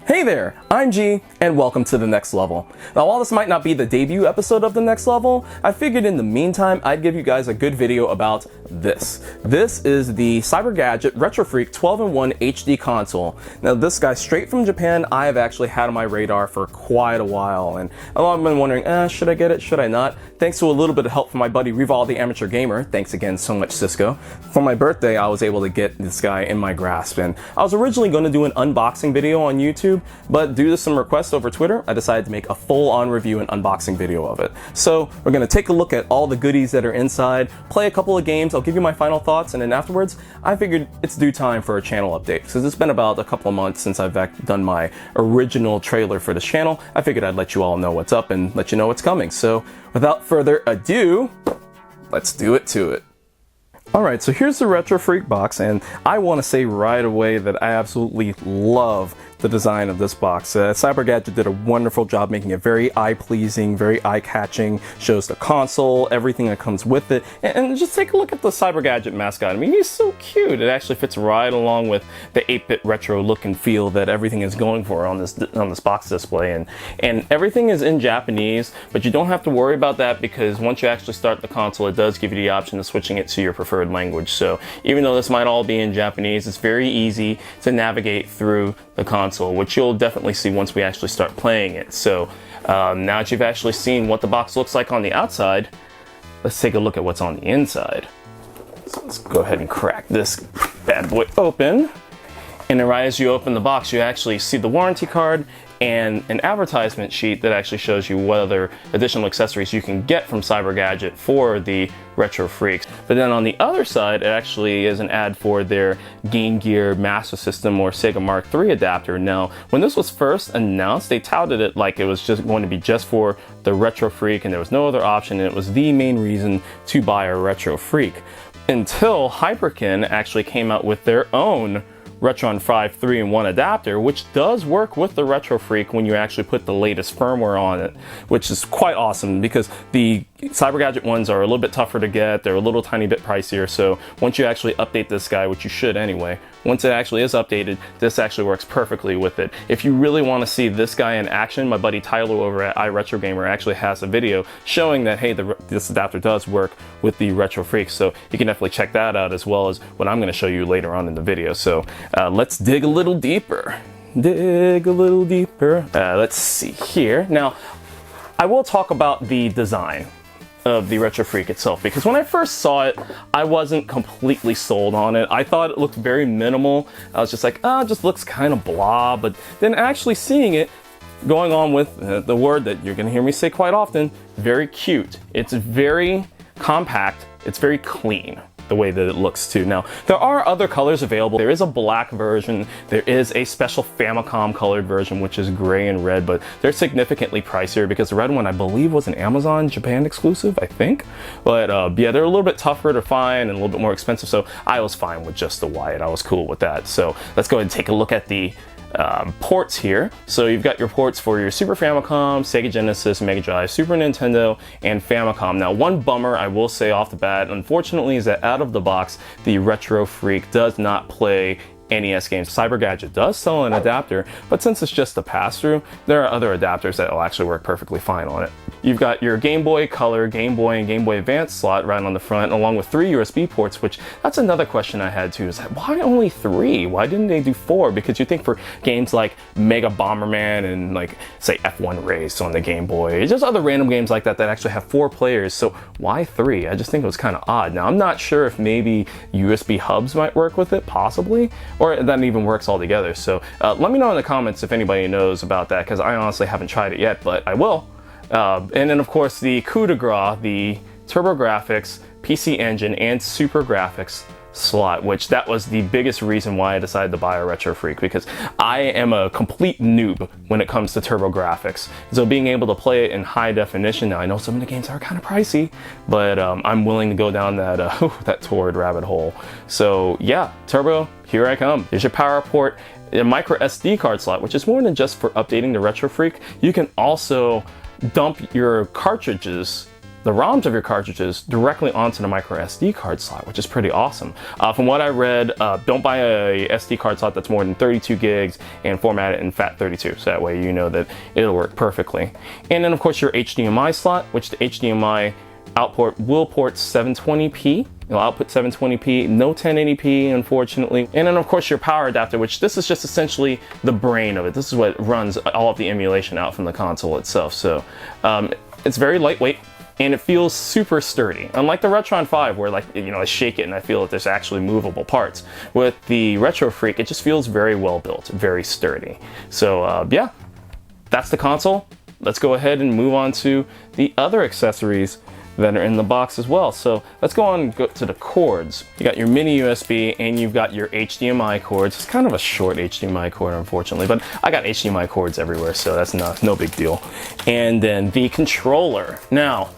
Hey there, I'm G, and welcome to The Next Level. Now, while this might not be the debut episode of The Next Level, I figured in the meantime I'd give you guys a good video about this. This is the CyberGadget RetroFreak 12-in-1 HD console. Now, this guy straight from Japan, I have actually had on my radar for quite a while, and a lot of been wondering, should I get it, should I not? Thanks to a little bit of help from my buddy Rival the Amateur Gamer, thanks again so much Cisco. For my birthday, I was able to get this guy in my grasp, and I was originally going to do an unboxing video on YouTube, but due to some requests over Twitter, I decided to make a full-on review and unboxing video of it. So we're going to take a look at all the goodies that are inside, play a couple of games, I'll give you my final thoughts, and then afterwards, I figured it's due time for a channel update. Because it's been about a couple of months since I've done my original trailer for this channel, I figured I'd let you all know what's up and let you know what's coming. So without further ado, let's do it to it. Alright, so here's the RetroFreak box, and I want to say right away that I absolutely love the design of this box. CyberGadget did a wonderful job making it very eye-pleasing, very eye-catching, shows the console, everything that comes with it, and just take a look at the CyberGadget mascot. I mean, he's so cute. It actually fits right along with the 8-bit retro look and feel that everything is going for on this box display, and everything is in Japanese, but you don't have to worry about that because once you actually start the console, it does give you the option of switching it to your preferred language. So even though this might all be in Japanese, it's very easy to navigate through the console, which you'll definitely see once we actually start playing it. So now that you've actually seen what the box looks like on the outside, let's take a look at what's on the inside. So let's go ahead and crack this bad boy open. And then right as you open the box, you actually see the warranty card and an advertisement sheet that actually shows you what other additional accessories you can get from CyberGadget for the RetroFreaks. But then on the other side, it actually is an ad for their Game Gear Master System or Sega Mark III adapter. Now, when this was first announced, they touted it like it was just going to be just for the RetroFreak and there was no other option, and it was the main reason to buy a RetroFreak. Until Hyperkin actually came out with their own Retron 5 3-in-1 adapter, which does work with the RetroFreak when you actually put the latest firmware on it, which is quite awesome because the CyberGadget ones are a little bit tougher to get, they're a little tiny bit pricier, so once you actually update this guy, which you should anyway, once it actually is updated, this actually works perfectly with it. If you really want to see this guy in action, my buddy Tyler over at iRetroGamer actually has a video showing that, hey, this adapter does work with the RetroFreak, so you can definitely check that out as well as what I'm going to show you later on in the video. So let's dig a little deeper. Dig a little deeper. Let's see here. Now, I will talk about the design of the RetroFreak itself, because when I first saw it, I wasn't completely sold on it. I thought it looked very minimal. I was just like, it just looks kind of blah, but then actually seeing it, going on with the word that you're gonna hear me say quite often, very cute. It's very compact, it's very clean, the way that it looks too. Now, there are other colors available. There is a black version, there is a special Famicom colored version, which is gray and red, but they're significantly pricier because the red one, I believe, was an Amazon Japan exclusive, I think. But yeah, they're a little bit tougher to find and a little bit more expensive, so I was fine with just the white. I was cool with that. So let's go ahead and take a look at the ports here. So you've got your ports for your Super Famicom, Sega Genesis, Mega Drive, Super Nintendo, and Famicom. Now, one bummer I will say off the bat, unfortunately, is that out of the box, the RetroFreak does not play NES games. CyberGadget does sell an adapter, but since it's just a pass-through, there are other adapters that will actually work perfectly fine on it. You've got your Game Boy Color, Game Boy, and Game Boy Advance slot right on the front, along with 3 USB ports, which that's another question I had too, is that why only 3? Why didn't they do 4? Because you think for games like Mega Bomberman and like, say, F1 Race on the Game Boy, just other random games like that that actually have 4 players, so why 3? I just think it was kind of odd. Now, I'm not sure if maybe USB hubs might work with it, possibly, or that even works altogether. So let me know in the comments if anybody knows about that, because I honestly haven't tried it yet, but I will. And then of course the coup de grace, the TurboGrafx, PC Engine, and Super Graphics slot, which that was the biggest reason why I decided to buy a RetroFreak, because I am a complete noob when it comes to TurboGrafx. So being able to play it in high definition, now I know some of the games are kind of pricey, but I'm willing to go down that that torrid rabbit hole. So yeah, Turbo, here I come. Here's your power port, a micro SD card slot, which is more than just for updating the RetroFreak. You can also dump your cartridges the ROMs of your cartridges directly onto the micro SD card slot, which is pretty awesome. From what I read, don't buy a SD card slot that's more than 32 gigs and format it in FAT32, so that way you know that it'll work perfectly. And then of course your HDMI slot, which the HDMI output will port 720p. It'll output 720p, no 1080p, unfortunately. And then of course your power adapter, which this is just essentially the brain of it. This is what runs all of the emulation out from the console itself. So it's very lightweight and it feels super sturdy. Unlike the Retron 5 where, like, you know, I shake it and I feel that there's actually movable parts. With the Retro Freak, it just feels very well built, very sturdy. So yeah, that's the console. Let's go ahead and move on to the other accessories that are in the box as well. So let's go on and go to the cords. You got your mini USB and you've got your HDMI cords. It's kind of a short HDMI cord, unfortunately, but I got HDMI cords everywhere, so that's no big deal. And then the controller. Now,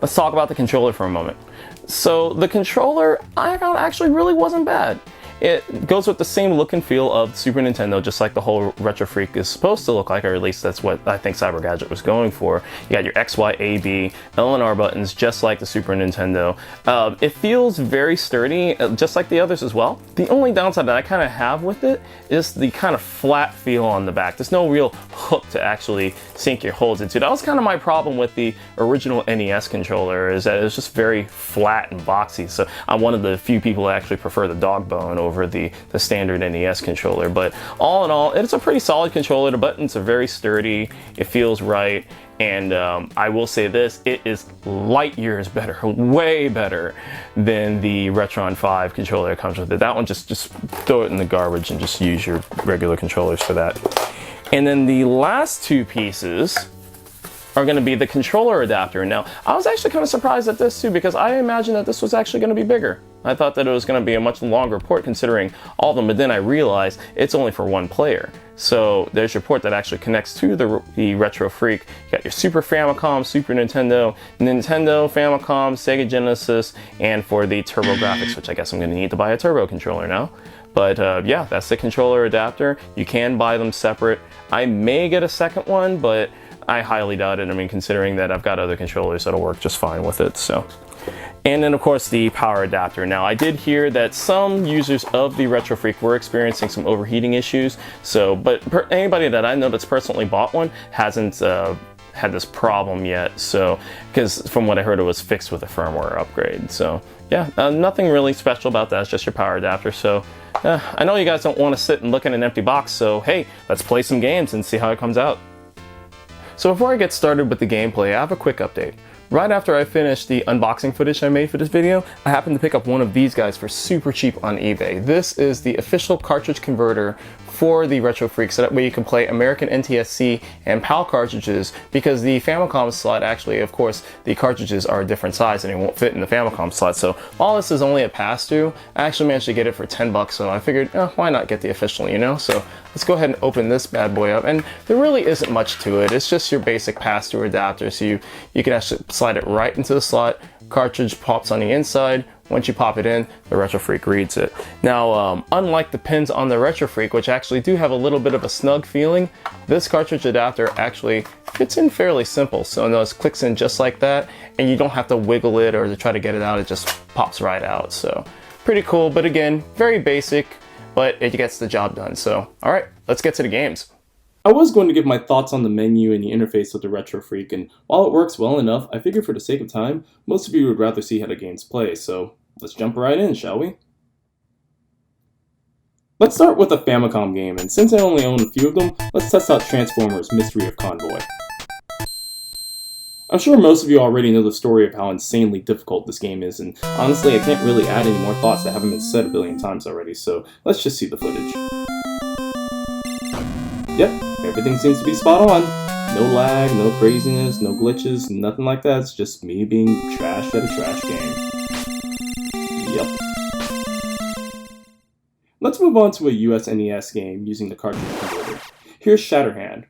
let's talk about the controller for a moment. So the controller, I found actually really wasn't bad. It goes with the same look and feel of Super Nintendo, just like the whole Retro Freak is supposed to look like, or at least that's what I think CyberGadget was going for. You got your X, Y, A, B, L, and R buttons, just like the Super Nintendo. It feels very sturdy, just like the others as well. The only downside that I kind of have with it is the kind of flat feel on the back. There's no real hook to actually sink your holds into. That was kind of my problem with the original NES controller, is that it was just very flat and boxy. So I'm one of the few people that actually prefer the dog bone over the standard NES controller. But all in all, it's a pretty solid controller. The buttons are very sturdy, it feels right, and I will say this, it is light years better, way better than the Retron 5 controller that comes with it. That one, just throw it in the garbage and just use your regular controllers for that. And then the last two pieces are going to be the controller adapter. Now, I was actually kind of surprised at this too, because I imagined that this was actually going to be bigger. I thought that it was going to be a much longer port considering all of them, but then I realized it's only for one player. So there's your port that actually connects to the Retro Freak. You got your Super Famicom, Super Nintendo, Nintendo, Famicom, Sega Genesis, and for the TurboGrafx, which I guess I'm going to need to buy a turbo controller now. But yeah, that's the controller adapter. You can buy them separate. I may get a second one, but I highly doubt it. I mean, considering that I've got other controllers that'll work just fine with it, so. And then of course the power adapter. Now I did hear that some users of the Retro Freak were experiencing some overheating issues, so, but anybody that I know that's personally bought one hasn't had this problem yet, so, because from what I heard it was fixed with a firmware upgrade. So yeah, nothing really special about that, it's just your power adapter. So I know you guys don't want to sit and look at an empty box, so hey, let's play some games and see how it comes out. So before I get started with the gameplay, I have a quick update. Right after I finished the unboxing footage I made for this video, I happened to pick up one of these guys for super cheap on eBay. This is the official cartridge converter for the Retro Freak, so that way you can play American NTSC and PAL cartridges, because the Famicom slot, actually, of course, the cartridges are a different size and it won't fit in the Famicom slot. So while this is only a pass-through, I actually managed to get it for 10 bucks, so I figured, why not get the official, you know? So let's go ahead and open this bad boy up, and there really isn't much to it. It's just your basic pass-through adapter, so you can actually slide it right into the slot, cartridge pops on the inside. Once you pop it in, the Retro Freak reads it. Now, unlike the pins on the Retro Freak, which actually do have a little bit of a snug feeling, this cartridge adapter actually fits in fairly simple. So it clicks in just like that, and you don't have to wiggle it or to try to get it out, it just pops right out. So pretty cool, but again, very basic, but it gets the job done. So, all right, let's get to the games. I was going to give my thoughts on the menu and the interface of the Retro Freak, and while it works well enough, I figured for the sake of time, most of you would rather see how the games play, so let's jump right in, shall we? Let's start with a Famicom game, and since I only own a few of them, let's test out Transformers: Mystery of Convoy. I'm sure most of you already know the story of how insanely difficult this game is, and honestly I can't really add any more thoughts that haven't been said a billion times already, so let's just see the footage. Yep, everything seems to be spot on. No lag, no craziness, no glitches, nothing like that. It's just me being trashed at a trash game. Yep. Let's move on to a US NES game using the cartridge converter. Here's Shatterhand.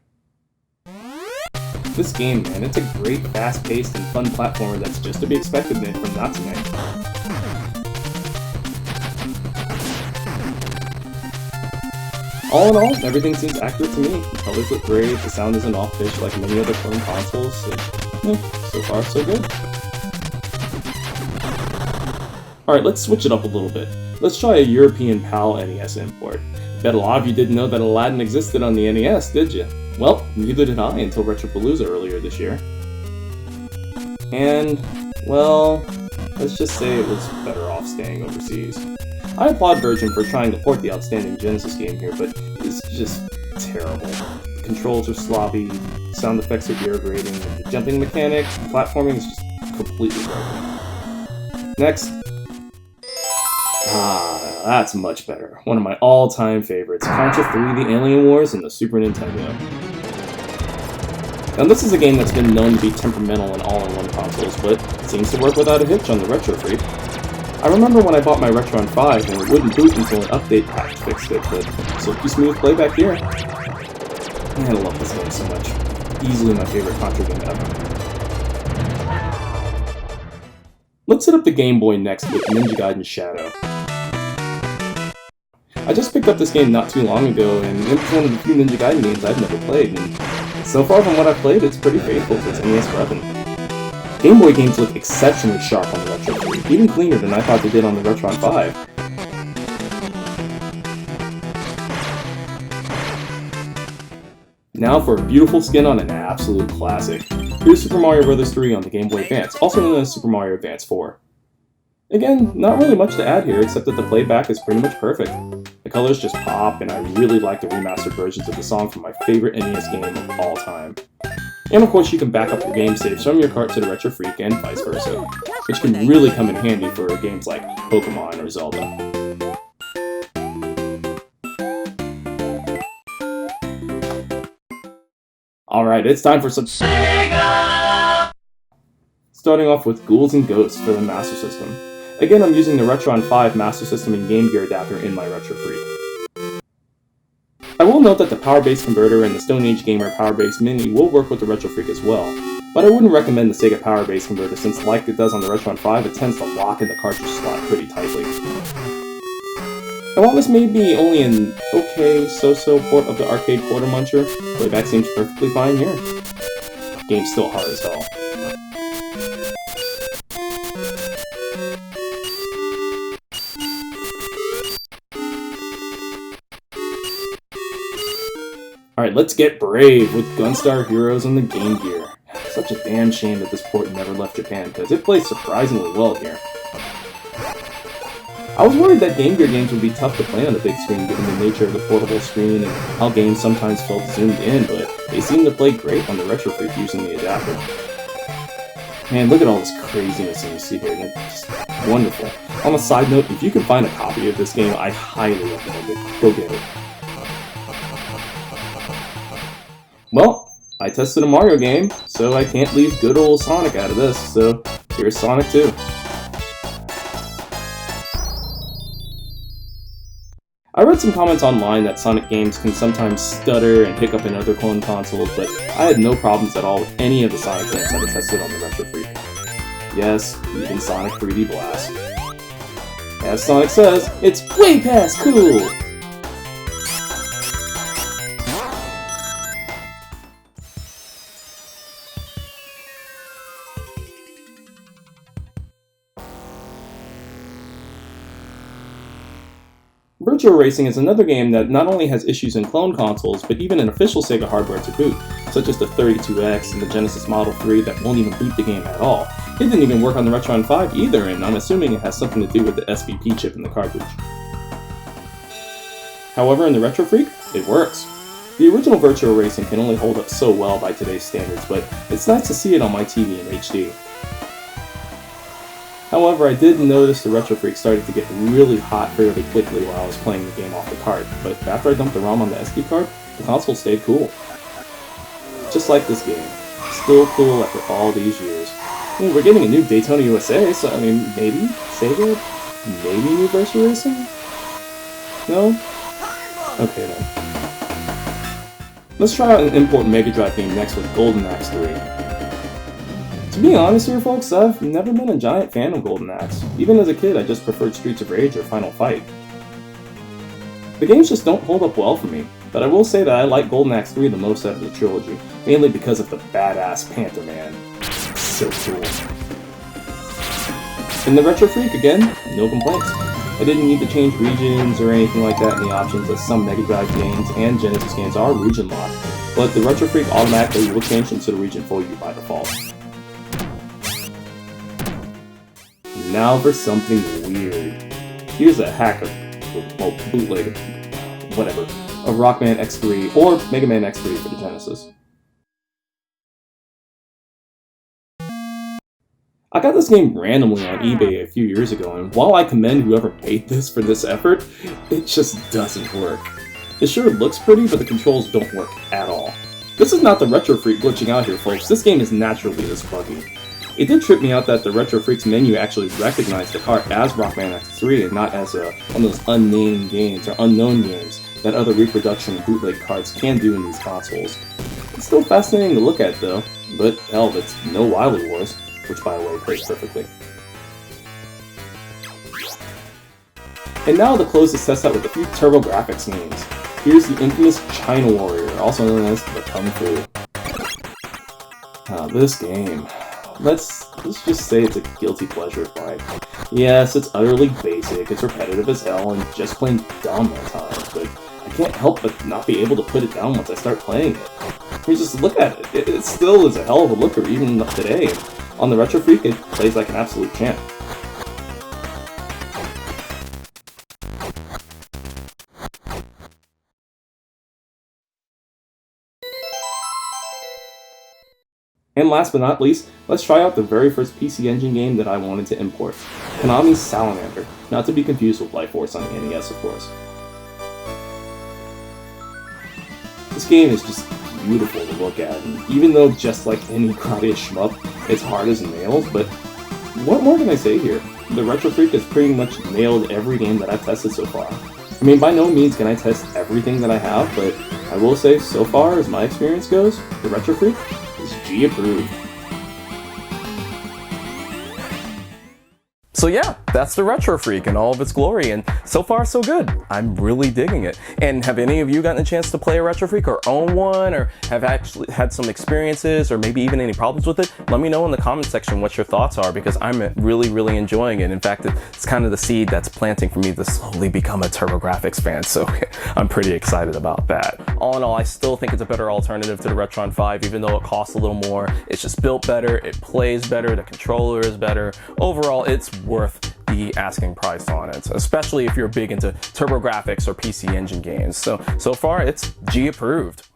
This game, man, it's a great, fast-paced, and fun platformer that's just to be expected from Natsume. All in all, everything seems accurate to me. The colors look great, the sound isn't off-pitch like many other clone consoles. So far, so good. Alright, let's switch it up a little bit. Let's try a European PAL NES import. Bet a lot of you didn't know that Aladdin existed on the NES, did you? Well, neither did I until Retropalooza earlier this year. And, well, let's just say it was better off staying overseas. I applaud Virgin for trying to port the outstanding Genesis game here, but it's just terrible. The controls are sloppy, sound effects are ear-grating, and the jumping mechanic, platforming is just completely broken. Next. Ah, that's much better. One of my all-time favorites, Contra 3 The Alien Wars and the Super Nintendo. Now this is a game that's been known to be temperamental in all-in-one consoles, but it seems to work without a hitch on the Retro Freak. I remember when I bought my Retron 5 and it wouldn't boot until an update patch fixed it, but silky smooth playback here. Man, I love this game so much. Easily my favorite Contra game ever. Let's set up the Game Boy next with Ninja Gaiden Shadow. I just picked up this game not too long ago, and it was one of the few Ninja Gaiden games I've never played, and so far from what I've played, it's pretty faithful to its NES weapon. Game Boy games look exceptionally sharp on the Retro 3, even cleaner than I thought they did on the Retron 5. Now for a beautiful skin on an absolute classic. Here's Super Mario Bros. 3 on the Game Boy Advance, also known as Super Mario Advance 4. Again, not really much to add here, except that the playback is pretty much perfect. The colors just pop, and I really like the remastered versions of the song from my favorite NES game of all time. And of course you can back up your game saves from your cart to the Retro Freak and vice versa, which can really come in handy for games like Pokemon or Zelda. Alright, it's time for some Sega! Starting off with Ghouls and Ghosts for the Master System. Again, I'm using the Retron 5 Master System and Game Gear adapter in my Retro Freak. I will note that the Power Base Converter and the Stone Age Gamer Power Base Mini will work with the Retro Freak as well, but I wouldn't recommend the Sega Power Base Converter since, like it does on the Retron 5, it tends to lock in the cartridge slot pretty tightly. And while this may be only an okay, so-so port of the arcade quarter muncher, playback seems perfectly fine here. Game's still hard as hell. Alright, let's get brave with Gunstar Heroes on the Game Gear. Such a damn shame that this port never left Japan, because it plays surprisingly well here. I was worried that Game Gear games would be tough to play on the big screen given the nature of the portable screen and how games sometimes felt zoomed in, but they seem to play great on the Retro Freak using the adapter. Man, look at all this craziness you see here, and it's just wonderful. On a side note, if you can find a copy of this game, I highly recommend it. Go get it. Well, I tested a Mario game, so I can't leave good old Sonic out of this, so here's Sonic 2. I read some comments online that Sonic games can sometimes stutter and hiccup in other clone consoles, but I had no problems at all with any of the Sonic games that I tested on the Retro Freak. Yes, even Sonic 3D Blast. As Sonic says, it's way past cool! Virtua Racing is another game that not only has issues in clone consoles, but even in official Sega hardware to boot, such as the 32X and the Genesis Model 3 that won't even boot the game at all. It didn't even work on the Retron 5 either, and I'm assuming it has something to do with the SVP chip in the cartridge. However, in the Retro Freak, it works. The original Virtua Racing can only hold up so well by today's standards, but it's nice to see it on my TV in HD. However, I did notice the Retro Freak started to get really hot fairly quickly while I was playing the game off the cart, but after I dumped the ROM on the SD card, the console stayed cool. Just like this game. Still cool after all these years. I mean, we're getting a new Daytona USA, so I mean, maybe Sega? Maybe new Virtua Racing? No? Okay then. Let's try out an import Mega Drive game next with Golden Axe 3. To be honest here, folks, I've never been a giant fan of Golden Axe. Even as a kid, I just preferred Streets of Rage or Final Fight. The games just don't hold up well for me, but I will say that I like Golden Axe 3 the most out of the trilogy, mainly because of the badass Panther Man. so cool. In the Retro Freak, again, no complaints. I didn't need to change regions or anything like that in the options, as some Mega Drive games and Genesis games are region locked, but the Retro Freak automatically will change into the region for you by default. Now for something weird. Here's a hacker, well, bootleg, whatever, of Rockman X3 or Mega Man X3 for the Genesis. I got this game randomly on eBay a few years ago, and while I commend whoever paid this for this effort, it just doesn't work. It sure looks pretty, but the controls don't work at all. This is not the Retro Freak glitching out here, folks. This game is naturally this buggy. It did trip me out that the Retro Freak's menu actually recognized the cart as Rockman X3 and not as one of those unnamed games or unknown games that other reproduction bootleg carts can do in these consoles. It's still fascinating to look at though, but hell, it's no Wily Wars, which by the way plays perfectly. And now to close this test out with a few TurboGrafx games. Here's the infamous China Warrior, also known as the Kung Fu. This game. Let's just say it's a guilty pleasure of mine. Yes, it's utterly basic, it's repetitive as hell, and just plain dumb at times, but I can't help but not be able to put it down once I start playing it. I mean, just look at it. It still is a hell of a looker even today. On the Retro Freak, it plays like an absolute champ. And last but not least, let's try out the very first PC Engine game that I wanted to import, Konami's Salamander, not to be confused with Life Force on the NES, of course. This game is just beautiful to look at, and even though just like any karate shmup, it's hard as nails, but what more can I say here? The Retro Freak has pretty much nailed every game that I've tested so far. I mean, by no means can I test everything that I have, but I will say, so far as my experience goes, the Retro Freak is G approved. So yeah, that's the Retro Freak in all of its glory, and so far so good. I'm really digging it. And have any of you gotten a chance to play a Retro Freak or own one, or have actually had some experiences, or maybe even any problems with it? Let me know in the comment section what your thoughts are, because I'm really enjoying it. In fact, it's kind of the seed that's planting for me to slowly become a TurboGrafx fan, so I'm pretty excited about that. All in all, I still think it's a better alternative to the Retron 5, even though it costs a little more. It's just built better, it plays better, the controller is better. Overall, it's worth the asking price on it, especially if you're big into TurboGrafx or PC Engine games. So far, it's G approved.